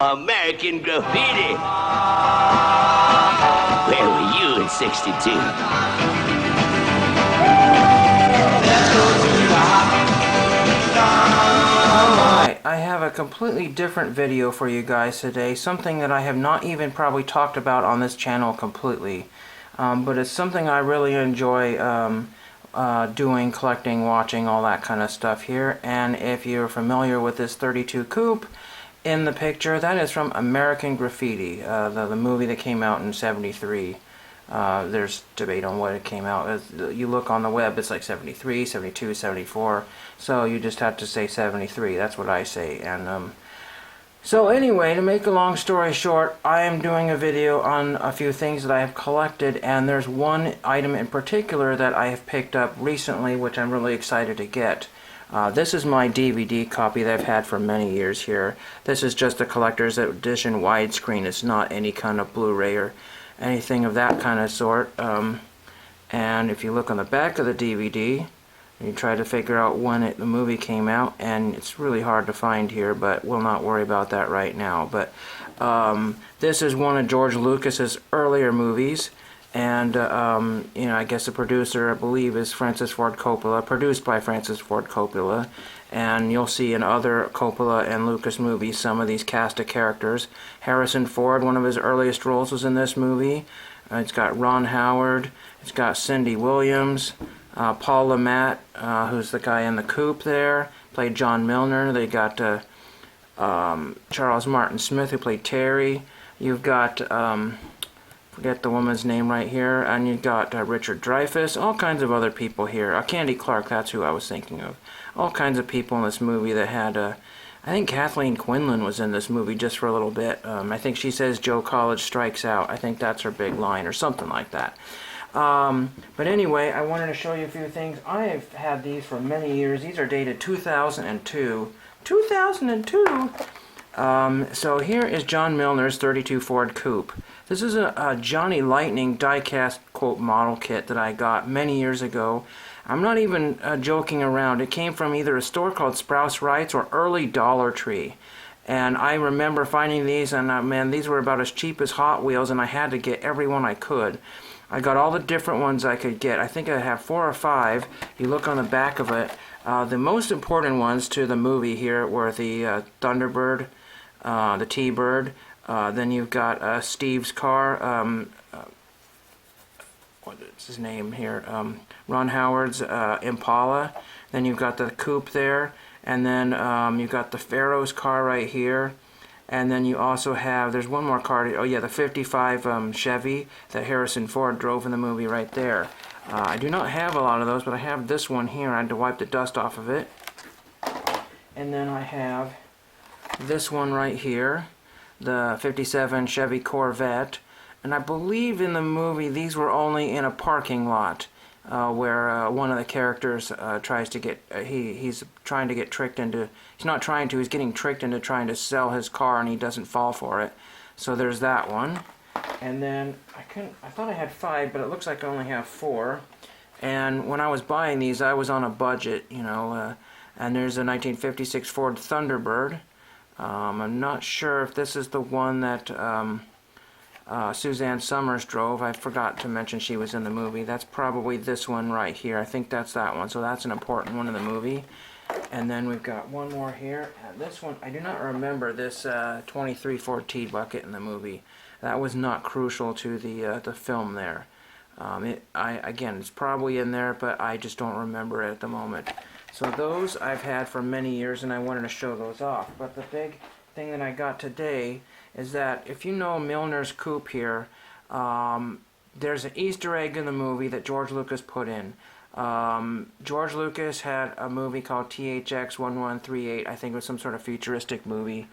American Graffiti. Where were you in '62? Alright, I have a completely different video for you guys today, something that I have not even probably talked about on this channel completely, but it's something I really enjoy doing, collecting, watching, all that kind of stuff here. And if you're familiar with this 32 coupe in the picture, that is from American Graffiti, the movie that came out in '73. There's debate on what it came out. You look on the web, it's like 73, 72, 74. So you just have to say 73. That's what I say. And so anyway, to make a long story short, I am doing a video on a few things that I have collected, and there's one item in particular that I have picked up recently, which I'm really excited to get. This is my DVD copy that I've had for many years here. This is just a collector's edition widescreen. It's not any kind of Blu-ray or anything of that kind of sort. And if you look on the back of the DVD, you try to figure out when the movie came out, and it's really hard to find here, but we'll not worry about that right now. But this is one of George Lucas's earlier movies, and you know, I guess the producer, I believe, is Francis Ford Coppola, produced by Francis Ford Coppola. And you'll see in other Coppola and Lucas movies some of these cast of characters. Harrison Ford, one of his earliest roles, was in this movie. It's got Ron Howard, it's got Cindy Williams, Paul Le Mat, who's the guy in the coupe there, played John Milner. They got Charles Martin Smith, who played Terry. You've got forget the woman's name right here, and you've got Richard Dreyfuss, all kinds of other people here. Candy Clark, that's who I was thinking of. All kinds of people in this movie that had, I think Kathleen Quinlan was in this movie just for a little bit. I think she says Joe College strikes out. I think that's her big line or something like that. But anyway, I wanted to show you a few things. I have had these for many years. These are dated 2002. 2002? So here is John Milner's 32 Ford Coupe. This is a Johnny Lightning die-cast quote model kit that I got many years ago. I'm not even joking around. It came from either a store called Sprouse Rights or Early Dollar Tree. And I remember finding these, and man, these were about as cheap as Hot Wheels, and I had to get every one I could. I got all the different ones I could get. I think I have 4 or 5. You look on the back of it. The most important ones to the movie here were the Thunderbird, the T-Bird. Then you've got Steve's car. What's his name here? Ron Howard's Impala. Then you've got the coupe there. And then you've got the Pharaoh's car right here. And then you also have, there's one more car, oh yeah, the 55 Chevy that Harrison Ford drove in the movie right there. I do not have a lot of those, but I have this one here. I had to wipe the dust off of it. And then I have this one right here, the 57 Chevy Corvette. And I believe in the movie these were only in a parking lot where one of the characters tries to get, he's trying to get tricked into, he's not trying to, he's getting tricked into trying to sell his car, and he doesn't fall for it. So there's that one. And then I thought I had 5, but it looks like I only have 4. And when I was buying these, I was on a budget, you know, and there's a 1956 Ford Thunderbird. I'm not sure if this is the one that Suzanne Summers drove. I forgot to mention she was in the movie. That's probably this one right here. I think that's that one. So that's an important one in the movie. And then we've got one more here. This one, I do not remember this 23 Ford T-Bucket in the movie. That was not crucial to the film there. Again, it's probably in there, but I just don't remember it at the moment. So those I've had for many years, and I wanted to show those off. But the big thing that I got today is that if you know Milner's coupe here, there's an Easter egg in the movie that George Lucas put in. George Lucas had a movie called THX 1138. I think it was some sort of futuristic movie,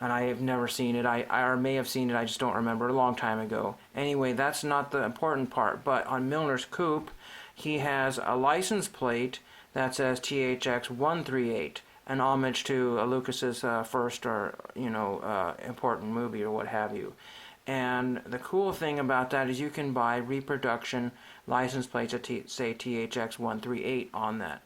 and I have never seen it. I may have seen it, I just don't remember, a long time ago. Anyway, that's not the important part, but on Milner's coupe, he has a license plate that says THX 138. An homage to Lucas's first or important movie or what have you. And the cool thing about that is you can buy reproduction license plates that say THX 138 on that.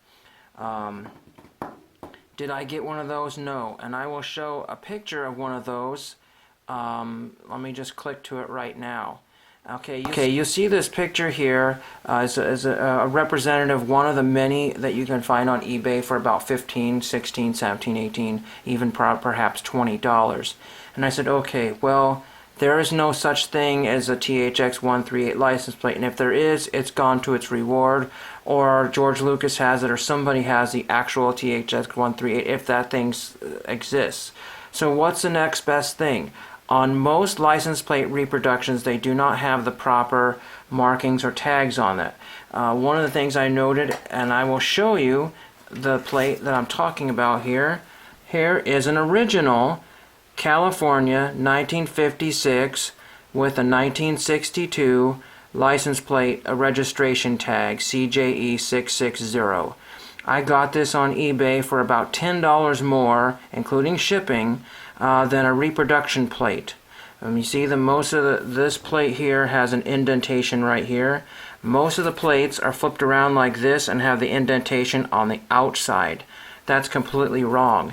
Did I get one of those? No. And I will show a picture of one of those. Let me just click to it right now. Okay, you see this picture here as a representative, one of the many that you can find on eBay for about $15, $16, $17, $18, even perhaps $20. And I said, okay, well, there is no such thing as a THX 138 license plate, and if there is, it's gone to its reward, or George Lucas has it, or somebody has the actual THX 138 if that thing exists. So what's the next best thing? On most license plate reproductions, they do not have the proper markings or tags on it. One of the things I noted, and I will show you the plate that I'm talking about here. Here is an original California 1956 with a 1962 license plate, a registration tag, CJE 660. I got this on eBay for about $10 more, including shipping, than a reproduction plate. You see most of this plate here has an indentation right here. Most of the plates are flipped around like this and have the indentation on the outside. That's completely wrong.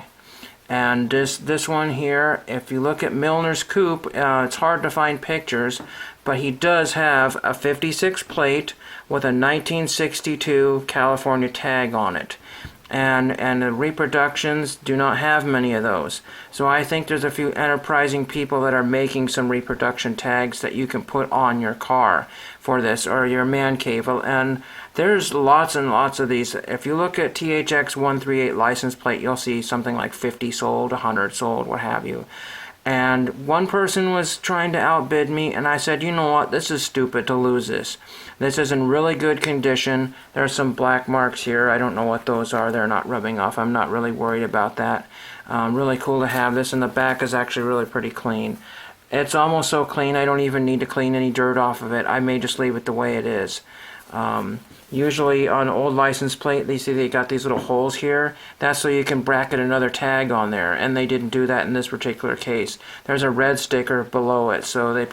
And this one here, if you look at Milner's Coupe, it's hard to find pictures, but he does have a 56 plate with a 1962 California tag on it. And the reproductions do not have many of those. So I think there's a few enterprising people that are making some reproduction tags that you can put on your car for this, or your man cave. And there's lots and lots of these. If you look at THX 138 license plate, you'll see something like 50 sold, 100 sold, what have you. And one person was trying to outbid me, and I said, you know what, this is stupid to lose this. This is in really good condition. There are some black marks here. I don't know what those are. They're not rubbing off. I'm not really worried about that. Really cool to have this, and the back is actually really pretty clean. It's almost so clean I don't even need to clean any dirt off of it. I may just leave it the way it is. Usually on old license plate, they got these little holes here. That's so you can bracket another tag on there, and they didn't do that in this particular case. There's a red sticker below it, so they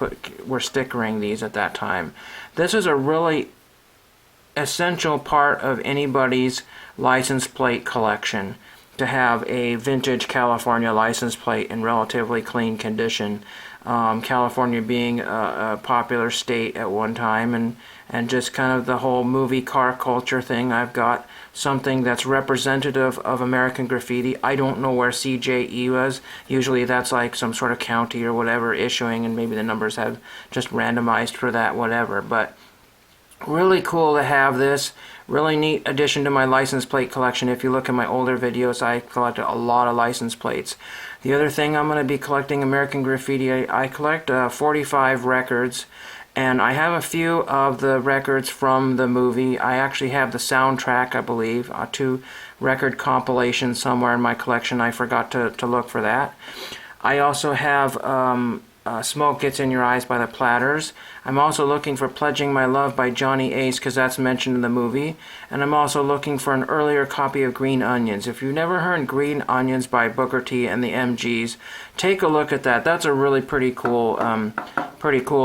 were stickering these at that time. This is a really essential part of anybody's license plate collection, to have a vintage California license plate in relatively clean condition. California being a popular state at one time, and just kind of the whole movie car culture thing. I've got something that's representative of American Graffiti. I don't know where CJE was. Usually that's like some sort of county or whatever issuing, and maybe the numbers have just randomized for that, whatever. But really cool to have this. Really neat addition to my license plate collection. If you look at my older videos, I collected a lot of license plates. The other thing I'm going to be collecting American Graffiti, I collect 45 records, and I have a few of the records from the movie. I actually have the soundtrack, I believe, 2 record compilations somewhere in my collection. I forgot to look for that. I also have Smoke Gets in Your Eyes by the Platters. I'm also looking for Pledging My Love by Johnny Ace, because that's mentioned in the movie. And I'm also looking for an earlier copy of Green Onions. If you've never heard Green Onions by Booker T and the MGs, take a look at that. That's a really pretty cool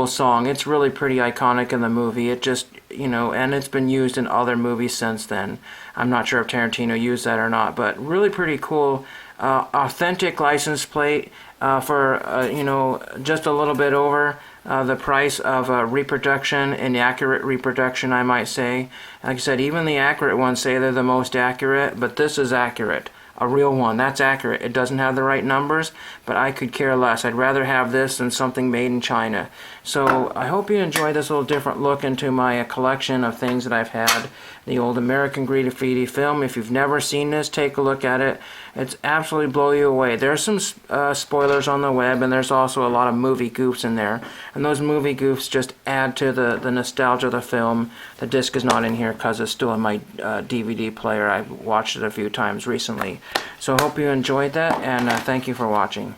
song. It's really pretty iconic in the movie. It just, and it's been used in other movies since then. I'm not sure if Tarantino used that or not, but really pretty cool. Authentic license plate for just a little bit over the price of a reproduction, an accurate reproduction, I might say. Like I said, even the accurate ones say they're the most accurate, but this is accurate. A real one, that's accurate. It doesn't have the right numbers, but I could care less. I'd rather have this than something made in China. So I hope you enjoyed this little different look into my collection of things that I've had. The old American Graffiti film. If you've never seen this, take a look at it. It's absolutely blow you away. There's some spoilers on the web, and there's also a lot of movie goofs in there. And those movie goofs just add to the nostalgia of the film. The disc is not in here because it's still in my DVD player. I've watched it a few times recently. So I hope you enjoyed that, and thank you for watching.